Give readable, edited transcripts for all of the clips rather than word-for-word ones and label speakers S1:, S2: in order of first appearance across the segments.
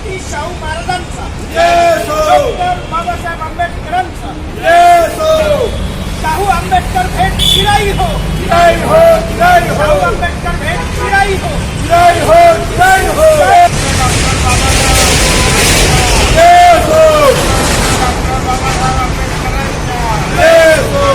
S1: छत्रपती शाहू महाराजांचा,
S2: जय
S1: डॉक्टर बाबासाहेब आंबेडकरांचा,
S2: हो,
S1: शाहू आंबेडकर भेट शिराई हो,
S2: जय हो, जय हो,
S1: शाहू आंबेडकर भेट शिराई हो,
S2: जय हो, जय हो,
S1: डॉक्टर बाबासाहेब
S2: जय हो, जय हो,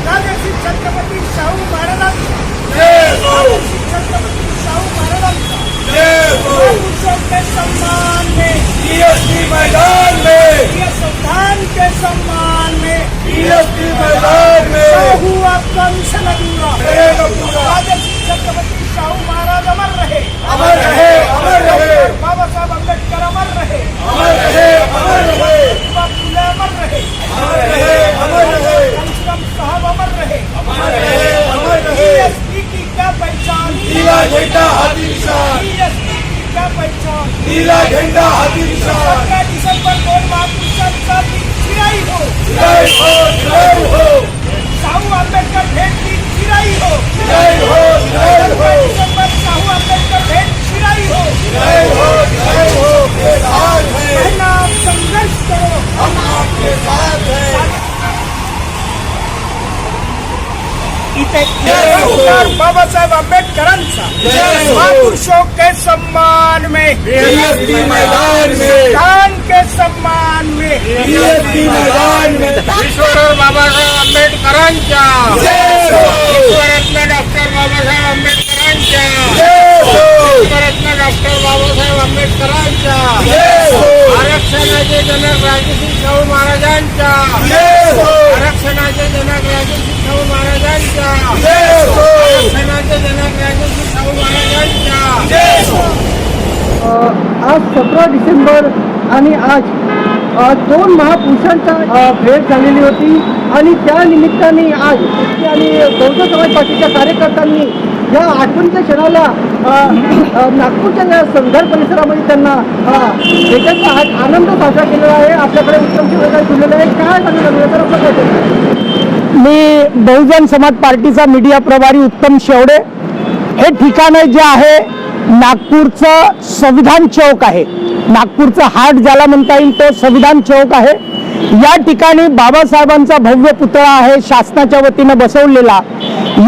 S1: राजर्षी छत्रपती शाहू महाराजांचा,
S2: जय हो,
S1: राजर्षी छत्रपती शाहू महाराजांचा,
S2: जय हो,
S1: पुरुषों के सम्मान में,
S2: बीएसपी मैदान में,
S1: ये संविधान के सम्मान में,
S2: बीएसपी मैदान में
S1: शाहू आपका मिशन अधूरा,
S2: रहेगा पूरा।
S1: राजर्षि छत्रपति शाहू महाराज अमर रहे,
S2: अमर रहे, अमर रहे,
S1: बाबा साहब अम्बेडकर अमर रहे,
S2: अमर रहे, अमर रहे,
S1: ज्योतिबा फुले अमर रहे,
S2: अमर रहे, अमर रहे,
S1: घनश्याम साहब अमर रहे,
S2: अमर रहे, अमर रहे।
S1: बीएसपी की क्या पहचान,
S2: नीला झंडा हाथी निशान,
S1: बीएसपी की क्या पहचान,
S2: नीला झंडा हाथी निशान,
S1: 17 डिसेंबर 2 महापुरुषांचा शिराई हो,
S2: जय हो, जय हो,
S1: शाहू आंबेडकर भेट की शिराई हो,
S2: जय हो, जय हो,
S1: 17 डिसेंबर शाहू आंबेडकर भेट शिराई हो,
S2: जय हो, जय हो, के साथ है,
S1: पहला आप संघर्ष करो,
S2: हम आपके साथ हैं।
S1: इथे
S2: जय हो।
S1: डॉक्टर बाबासाहेब आंबेडकरांचा,
S2: जय हो।
S1: महापुरुषों के सम्मान में,
S2: बीएसपी मैदान में,
S1: संविधान के सम्मान में,
S2: बीएसपी मैदान में,
S1: विश्वरत्न बाबासाहेब आंबेडकरांच्या,
S2: जय हो,
S1: विश्वरत्न डॉक्टर बाबासाहेब आंबेडकरांच्या,
S2: जय हो,
S1: विश्वरत्न डॉक्टर बाबासाहेब आंबेडकरांच्या,
S2: जय हो,
S1: आरक्षणाचे जनक राजर्षी शाहू महाराजांच्या,
S2: जय हो,
S1: आरक्षणाचे जनक राजर्षी शाहू महाराजांच्या,
S2: जय हो,
S1: आरक्षणाचे जनक राजर्षी शाहू महाराजांच्या,
S2: जय हो।
S3: आज 17 डिसेंबर आणि आज दोन महापुरुषांचा भेट झालेली होती आणि त्या निमित्ताने आज आणि बहुजन समाज पार्टीच्या कार्यकर्त्यांनी या आठवणीच्या क्षणाला नागपूरच्या या संघर परिसरामध्ये त्यांना भेटायचा आज आनंद साजरा केलेला आहे. आपल्याकडे उत्तम शिवराय जुळलेलं आहे. काय सांगणार तर आपलं काय? मी बहुजन समाज पार्टीचा मीडिया प्रभारी उत्तम शेवडे. हे ठिकाण जे आहे नागपूरचं संविधान चौक आहे. नागपूरचं हार्ट ज्याला म्हणता येईल तो संविधान चौक आहे. या ठिकाणी बाबासाहेबांचा भव्य पुतळा आहे शासनाच्या वतीनं बसवलेला.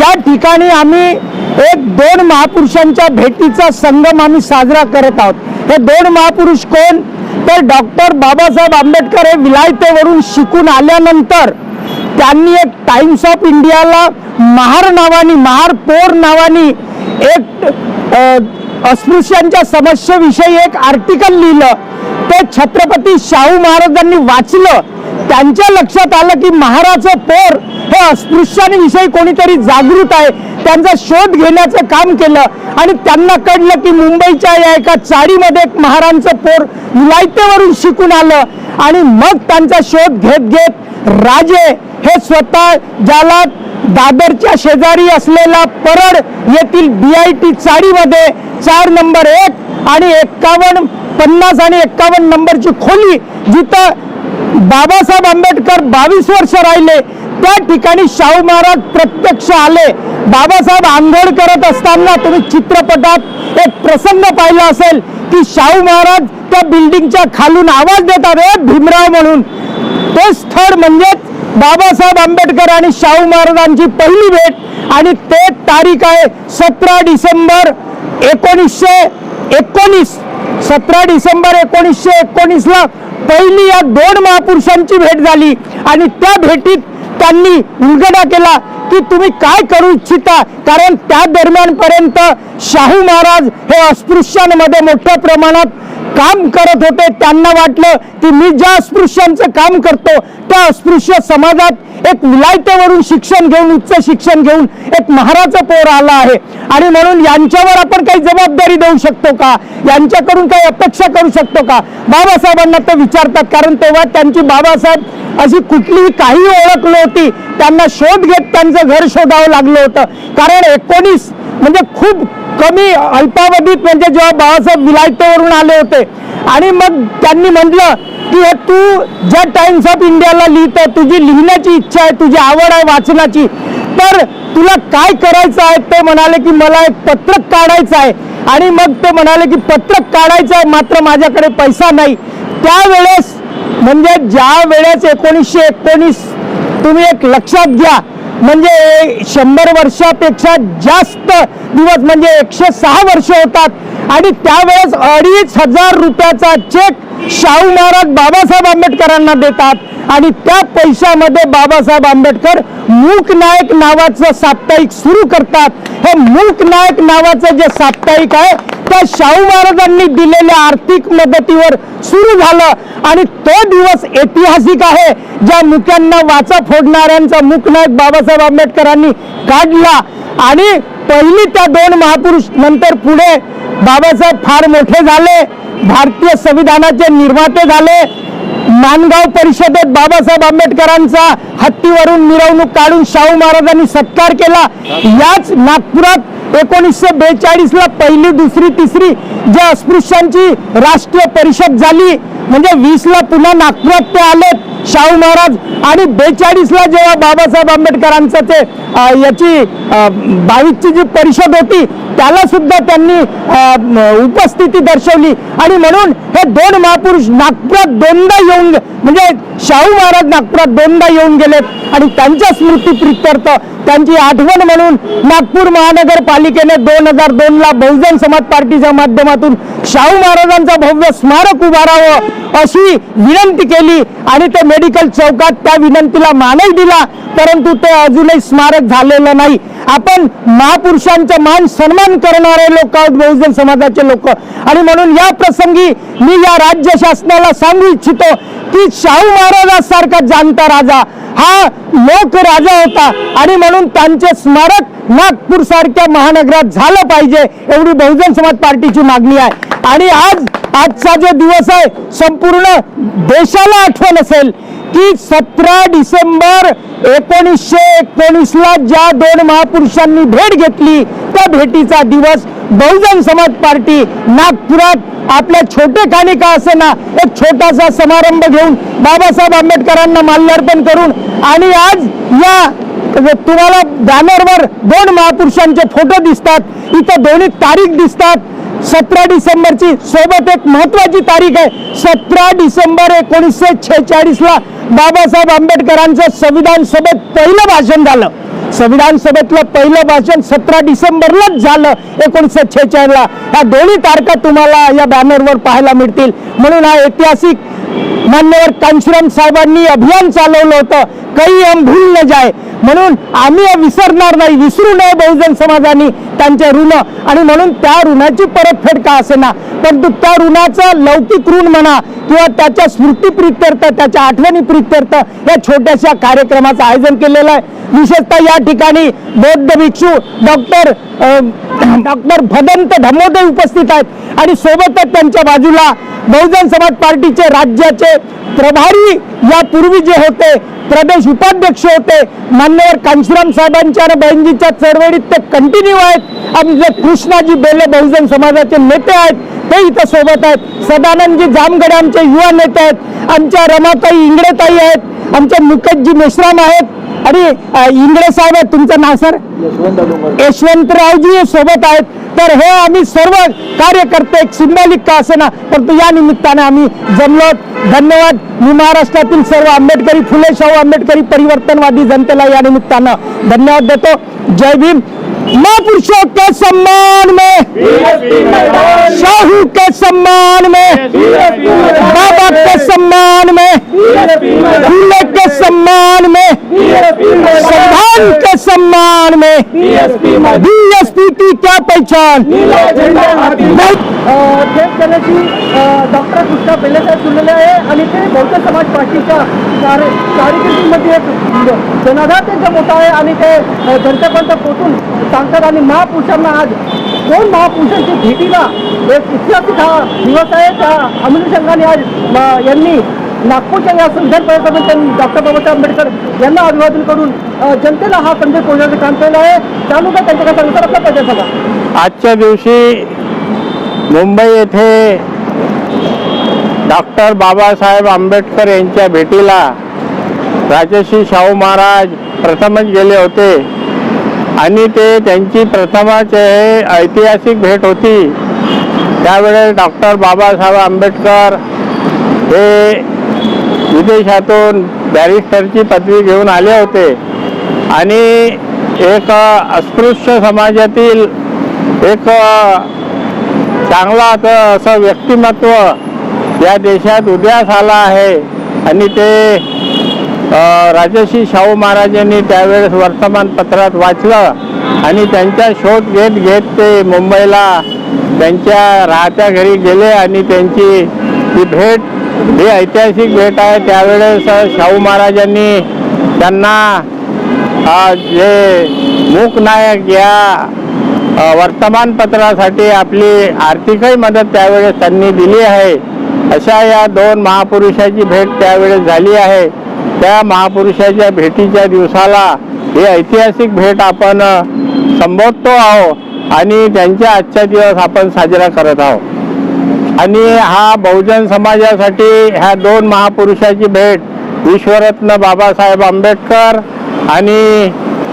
S3: या ठिकाणी आम्ही दोन महापुरुषांच्या भेटीचा संगम आम्ही साजरा करत आहोत. हे दोन महापुरुष कोण तर डॉक्टर बाबासाहेब आंबेडकर हे विलायतेवरून शिकून आल्यानंतर त्यांनी एक टाइम्स ऑफ इंडियाला महार पोर नावानी एक अस्पृश्यांच्या समस्येविषयी एक आर्टिकल लिहिलं. ते छत्रपती शाहू महाराजांनी वाचलं. त्यांच्या लक्षात आलं की महाराचं पोर हे अस्पृश्यांविषयी कोणीतरी जागृत आहे. त्यांचा शोध घेण्याचं काम केलं आणि त्यांना कळलं की मुंबईच्या या एका चाळीमध्ये एक महारांचं पोर विलायतेवरून शिकून आलं. आणि मग त्यांचा शोध घेत घेत राजे हे स्वतः ज्याला दादरच्या शेजारी असलेला परळ येथील BIT चाळीमध्ये 4 नंबर 1 आणि 51, 50 आणि 51 नंबरची खोली जिथं बाबासाहेब आंबेडकर 22 वर्ष राहिले त्या ठिकाणी शाहू महाराज प्रत्यक्ष आले. बाबासाहेब आंघोळ करत असताना तुम्ही चित्रपटात एक प्रसंग पाहिला असेल की शाहू महाराज त्या बिल्डिंगच्या खालून आवाज देतात भीमराव म्हणून. ते स्थळ म्हणजेच बाबासाहेब आंबेडकर आणि शाहू महाराजांची पहिली भेट आणि ते तारीख आहे 17 डिसेंबर 1919. 17 डिसेंबर 1919 ला पहिली या दोन महापुरुषांची भेट झाली आणि त्या भेटीत त्यांनी उलगडा केला की तुम्ही काय करू इच्छिता. कारण त्या दरम्यान पर्यंत शाहू महाराज हे अस्पृश्यांमध्ये मोठ्या प्रमाणात काम करत होते. त्यांना वाटलं की मी ज्या अस्पृश्यांचं काम करतो त्या अस्पृश्य समाजात एक विलायतेवरून शिक्षण घेऊन उच्च शिक्षण घेऊन एक महाराचं पोर आला आहे आणि म्हणून यांच्यावर आपण काही जबाबदारी देऊ शकतो का, यांच्याकडून काही अपेक्षा करू शकतो का. बाबासाहेबांना ते विचारतात कारण तेव्हा त्यांची बाबासाहेब अशी कुठलीही काही ओळख नव्हती. त्यांना शोध घेत त्यांचं घर शोधावं लागलं होतं. कारण 19 म्हणजे खूप कमी अल्पावधीत म्हणजे जेव्हा बाबासाहेब विलायतेवरून आले होते आणि मग त्यांनी म्हटलं की हे तू ज्या टाइम्स ऑफ इंडियाला लिहितो तुझी लिहिण्याची इच्छा आहे, तुझी आवड आहे वाचनाची, तर तुला काय करायचं आहे. ते म्हणाले की मला एक पत्रक काढायचं आहे आणि मग ते म्हणाले की पत्रक काढायचं, मात्र माझ्याकडे पैसा नाही. त्यावेळेस म्हणजे ज्या वेळेस 1919 तुम्ही एक लक्षात घ्या, म्हणजे 100 वर्षापेक्षा जास्त दिवस म्हणजे 106 वर्ष होतात आणि त्यावेळेस 2,500 रुपयाचा चेक शाहू महाराज बाबासाहेब आंबेडकरांना देतात आणि त्या पैशामध्ये बाबासाहेब आंबेडकर मूक नायक नावाचं साप्ताहिक सुरू करतात. हे मूक नायक नावाचं जे साप्ताहिक आहे त्या शाहू महाराजांनी दिलेल्या आर्थिक मदतीवर सुरू झालं आणि तो दिवस ऐतिहासिक आहे. ज्या मुक्यांना वाचा फोडणाऱ्यांचा मूकनायक बाबासाहेब आंबेडकरांनी काढला आणि पहिली त्या 2 महापुरुष, नंतर पुढे बाबासाहेब फार मोठे झाले, भारतीय संविधानाचे निर्माते झाले. मानगाव परिषदेत बाबासाहेब आंबेडकरांचा हत्तीवरून मिरवणूक काढून शाहू महाराजांनी सत्कार केला. याच नागपुरात 1942 ला पहिली, दुसरी, तिसरी ज्या अस्पृश्यांची राष्ट्रीय परिषद झाली, म्हणजे 20 ला पुन्हा नागपुरात ते आलेत शाहू महाराज आणि 42 ला जेव्हा बाबासाहेब आंबेडकरांचं ते याची 22ची जी परिषद होती त्याला सुद्धा त्यांनी उपस्थिती दर्शवली आणि म्हणून हे 2 महापुरुष नागपुरात 2दा येऊन, म्हणजे शाहू महाराज नागपुरात 2दा येऊन गेलेत आणि त्यांच्या स्मृती प्रित्यर्थ त्यांची आठवण म्हणून नागपूर महानगरपालिकेने 2002 ला बहुजन समाज पार्टीच्या माध्यमातून शाहू महाराजांचा भव्य स्मारक उभारावं अशी विनंती केली आणि ते मेडिकल चौकात त्या विनंतीला मानही दिला, परंतु ते अजूनही स्मारक झालेलं नाही. आपण महापुरुषांचा मान सन्मान करणारे लोक आहोत बहुजन समाजाचे लोक आणि म्हणून या प्रसंगी मी या राज्य शासनाला सांगू इच्छितो की शाहू महाराजांसारखा जाणता राजा हा लोक राजा होता आणि म्हणून त्यांचे स्मारक नागपूर सारख्या महानगरात झालं पाहिजे एवढी बहुजन समाज पार्टीची मागणी आहे. आणि आजचा जो दिवस आहे संपूर्ण देशाला आठवण असेल की 17 डिसेंबर 1919 ला ज्या 2 महापुरुषांनी भेट घेतली त्या भेटीचा दिवस बहुजन समाज पार्टी नागपुरात आपल्या छोटेखानी का असेना एक छोटासा समारंभ घेऊन बाबासाहेब आंबेडकरांना माल्यार्पण करून आणि आज या तुम्हाला बॅनरवर 2 महापुरुषांचे फोटो दिसतात, इथं दोन्ही तारीख दिसतात. 17 डिसेंबरची सोबत एक महत्वाची तारीख आहे. 17 डिसेंबर 1946 ला बाबासाहेब आंबेडकरांचं संविधान सभेत पहिलं भाषण झालं. संविधान सभेतलं पहिलं भाषण 17 डिसेंबरलाच झालं 1946 ला. ह्या दोन्ही तारखा तुम्हाला या बॅनरवर पाहायला मिळतील. म्हणून हा ऐतिहासिक मान्यवर कांशीराम साहेबांनी अभियान चालवलं होतं, काही हम भूल न जाए, म्हणून आम्ही विसरणार नाही, विसरू नये बहुजन समाजाने त्यांचे ऋण आणि म्हणून त्या ऋणाची परतफेड का असेना परंतु त्या ऋणाचं लौकिक ऋण म्हणा किंवा त्याच्या स्मृती प्रित्यर्थ त्याच्या आठवणी प्रित्यर्थ या छोट्याशा कार्यक्रमाचं आयोजन केलेलं आहे. विशेषतः या ठिकाणी बौद्ध भिक्षू डॉक्टर भदंत धमोदय उपस्थित आहेत आणि सोबतच त्यांच्या बाजूला बहुजन समाज पार्टीचे राज्याचे प्रभारी यापूर्वी जे होते प्रदेश उपाध्यक्ष होते मान्यवर कांशीराम साहेबांच्या आणि बहिणजीच्या चळवळीत ते कंटिन्यू आहेत. आमचे कृष्णाजी बेले बहुजन समाजाचे नेते आहेत ते इथं सोबत आहेत. सदानंदजी जामगडे आमचे युवा नेते आहेत. आमच्या रमाताई इंगळेताई आहेत. आमचे मुकेशजी मेश्राम आहेत आणि इंगळे साहेब आहेत. तुमचं नाव सर? यशवंतरावजी सोबत आहेत. तर हे आम्ही सर्व कार्यकर्ते एक सिंबॉलिक का असेना परंतु या निमित्ताने आम्ही जमलो. धन्यवाद. मी महाराष्ट्रातील सर्व आंबेडकरी फुले शाहू आंबेडकरी परिवर्तनवादी जनतेला या निमित्तानं धन्यवाद देतो. जय भीम. महापुरुषों के सम्मान में, शाहू के सम्मान में, बाबा के सम्मान में, फूले के सम्मान में, संविधान के सम्मान में बीएसपी की क्या पहचान. डॉक्टर कृष्णा बेले साहेब बोललेले आहे आणि ते बहुजन समाज पार्टीच्या कार्यकिर्दीमध्ये एक जनाधार त्यांचा मोठा आहे आणि ते जनतेपर्यंत पोहोचून सांगतात आणि महापुरुषांना आज 2 महापुरुषांची भेटीला एक ऐतिहासिक हा दिवस आहे. त्या अनुषंगाने आज यांनी नागपूरच्या या संविधान परिषदेमध्ये त्यांनी डॉक्टर बाबासाहेब आंबेडकर यांना अभिवादन करून जनतेला हा संदेश पोहोचवण्याचं काम केलं आहे. त्यानुसार त्यांच्याकडे सांगतात आपला पाहिजे सगळा.
S4: आजच्या दिवशी मुंबई येथे डॉक्टर बाबासाहेब आंबेडकर यांच्या भेटीला राजर्षी शाहू महाराज प्रथमच गेले होते आणि ते त्यांची प्रथमच हे ऐतिहासिक भेट होती. त्यावेळेस डॉक्टर बाबासाहेब आंबेडकर हे विदेशातून बॅरिस्टरची पदवी घेऊन आले होते आणि एक अस्पृश्य समाजातील एक चांगला असं व्यक्तिमत्व या देशात उदयास आला आहे. आणि ते राजर्षी शाहू महाराजांनी त्यावेळेस वर्तमानपत्रात वाचलं आणि त्यांचा शोध घेत घेत ते मुंबईला त्यांच्या राहत्या घरी गेले आणि त्यांची ही भेट ही ऐतिहासिक भेट आहे. त्यावेळेस शाहू महाराजांनी त्यांना जे मूकनायक या वर्तमानपत्रासाठी आपली आर्थिकही मदत त्यावेळेस त्यांनी दिली आहे. अशा या दोन महापुरुषाची भेट त्यावेळेस झाली आहे. त्या महापुरुषाच्या भेटीच्या दिवसाला ही ऐतिहासिक भेट आपण संबोधतो आहोत आणि त्यांच्या आजचा दिवस आपण साजरा करत आहोत. आणि हा बहुजन समाजासाठी ह्या दोन महापुरुषाची भेट विश्वरत्न बाबासाहेब आंबेडकर आणि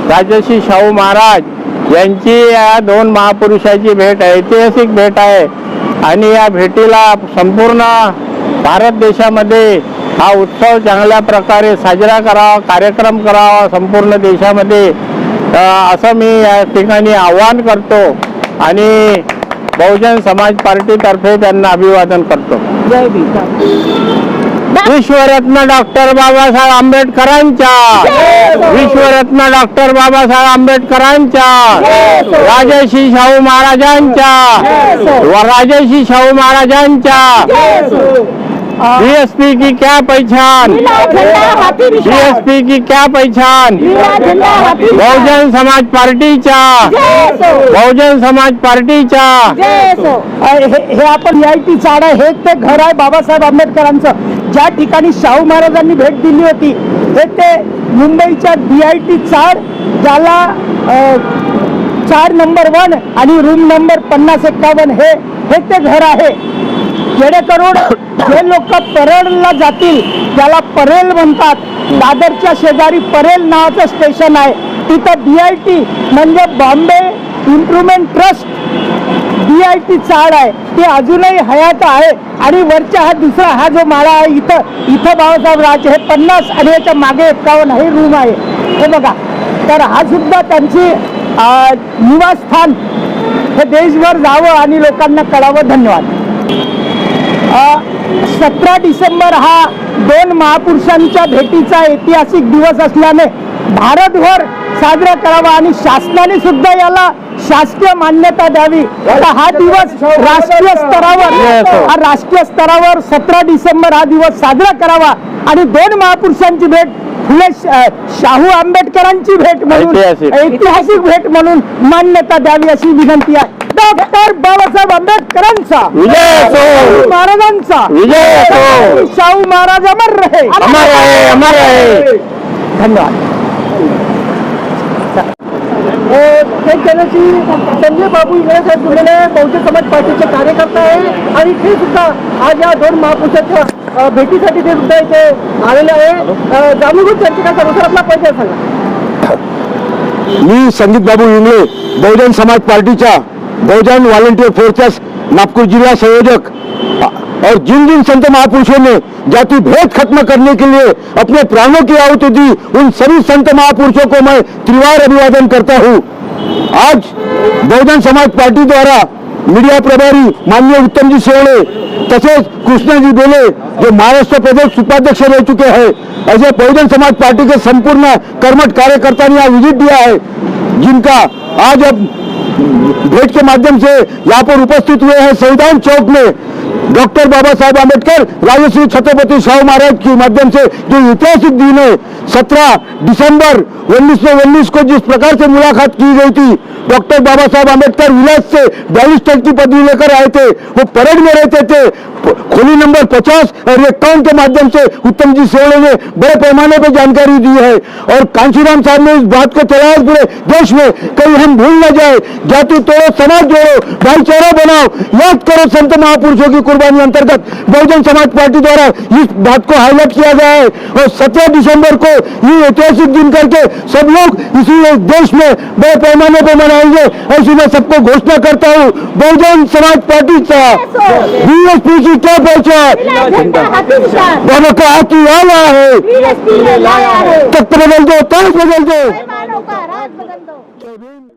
S4: राजर्षी शाहू महाराज यांची या दोन महापुरुषाची भेट ऐतिहासिक भेट आहे. आणि या भेटीला संपूर्ण भारत देशामध्ये हा उत्सव चांगल्या प्रकारे साजरा करावा, कार्यक्रम करावा संपूर्ण देशामध्ये, असं मी या ठिकाणी आवाहन करतो आणि बहुजन समाज पार्टीतर्फे त्यांना अभिवादन करतो.
S3: जय भीम.
S4: विश्वरत्न डॉक्टर बाबासाहेब आंबेडकरांच्या, विश्वरत्न डॉक्टर बाबासाहेब आंबेडकरांच्या, राजर्षी शाहू महाराजांच्या, राजर्षी शाहू महाराजांच्या. बीएसपी की क्या पहचान, बीएसपी की क्या पहचान, बहुजन समाज पार्टीच्या, बहुजन समाज पार्टीच्या.
S3: हे आपण VIT चाड हे ते घर आहे बाबासाहेब आंबेडकरांचं, ज्या ठिकाणी शाहू महाराजांनी भेट दिली होती. हे ते मुंबईच्या VIT चाड, ज्याला चाड नंबर 1 आणि रूम नंबर 5051 हे ते घर आहे. जेणेकरून जे लोक परेलला जातील त्याला परेल म्हणतात. दादरच्या शेजारी परेल नावाचं स्टेशन आहे, तिथं VIT म्हणजे Bombay improvement trust VIT Chad आहे, ते अजूनही हयात आहे. आणि वरच्या हा दुसरा हा जो माळा आहे इथं बाबासाहेब राज हे 50 आणि याच्या मागे 51 हे रूम आहे. हे बघा, तर हा सुद्धा त्यांची निवासस्थान हे देशभर जावं आणि लोकांना कळावं. धन्यवाद. 17 डिसेंबर हा दोन महापुरुषांच्या भेटीचा ऐतिहासिक दिवस असल्याने भारतभर साजरा करावा आणि शासनाने सुद्धा याला शासकीय मान्यता द्यावी. हा दिवस राष्ट्रीय स्तरावर 17 डिसेंबर हा दिवस साजरा करावा आणि दोन महापुरुषांची भेट, फुले शाहू आंबेडकरांची भेट म्हणून ऐतिहासिक भेट म्हणून मान्यता द्यावी अशी विनंती आहे. डॉक्टर बाबासाहेब आंबेडकरांचा
S4: विजय असो,
S3: महाराजांचा
S4: विजय असो.
S3: शाहू महाराज अमर रहे,
S4: अमर रहे, अमर रहे.
S3: धन्यवाद. संजय बाबू इंगळे साहेब जुळलेले बहुजन समाज पार्टीचे कार्यकर्ता आहे आणि ते सुद्धा आज या दोन महापुरुषांच्या भेटीसाठी ते सुद्धा इथे आलेले आहे. जाणून घेऊ त्यांचे काय सांगू. आपला परिचय सांगा.
S2: मी संगीत बाबू इंगळे, बहुजन समाज पार्टीच्या बहुजन वॉलंटियर फोर्सेस नागपुर जिला संयोजक। और जिन जिन संत महापुरुषों ने जाति भेद खत्म करने के लिए अपने प्राणों की आहुति दी, उन सभी संत महापुरुषों को मैं त्रिवार अभिवादन करता हूँ। आज बहुजन समाज पार्टी द्वारा मीडिया प्रभारी माननीय उत्तम जी सेवड़े तसेच कृष्णा जी बेले जो महाराष्ट्र प्रदेश उपाध्यक्ष रह चुके हैं, ऐसे बहुजन समाज पार्टी के संपूर्ण कर्मठ कार्यकर्ता ने यहाँ विजिट दिया है, जिनका आज अब भेंट के माध्यम से यहाँ पर उपस्थित हुए हैं। संविधान चौक में डॉक्टर बाबा साहेब आम्बेडकर राजश्री छत्रपति शाहू महाराज के माध्यम से जो ऐतिहासिक दिन है 17 दिसंबर 1919 को जिस प्रकार से मुलाकात की गई थी, डॉक्टर बाबा साहेब आम्बेडकर विलास से बैरिस्टर की पदवी लेकर आए थे, वो परेड में रहते थे, खोली नंबर 50 और 51 के माध्यम से उत्तम जी सेवड़े ने बड़े पैमाने पर जानकारी दी है और कांशीराम साहब ने इस बात को चलाया पूरे देश में, कहीं हम भूल न जाए, जाति तोड़ो समाज जोड़ो भाईचारा बनाओ, याद करो संत महापुरुषों की कुर्बानी अंतर्गत बहुजन समाज पार्टी द्वारा इस बात को हाईलाइट किया गया है और 17 दिसंबर को ये ऐतिहासिक दिन करके सब लोग इसी देश में बड़े पैमाने पर मनाएंगे। ऐसी मैं सबको घोषणा करता हूँ। बहुजन समाज पार्टी का बीएसपी की क्या पहचान, बाबा का हाथी आया है, तख्त बदल दो, ताज बदल दो।
S5: का राज बदल दो।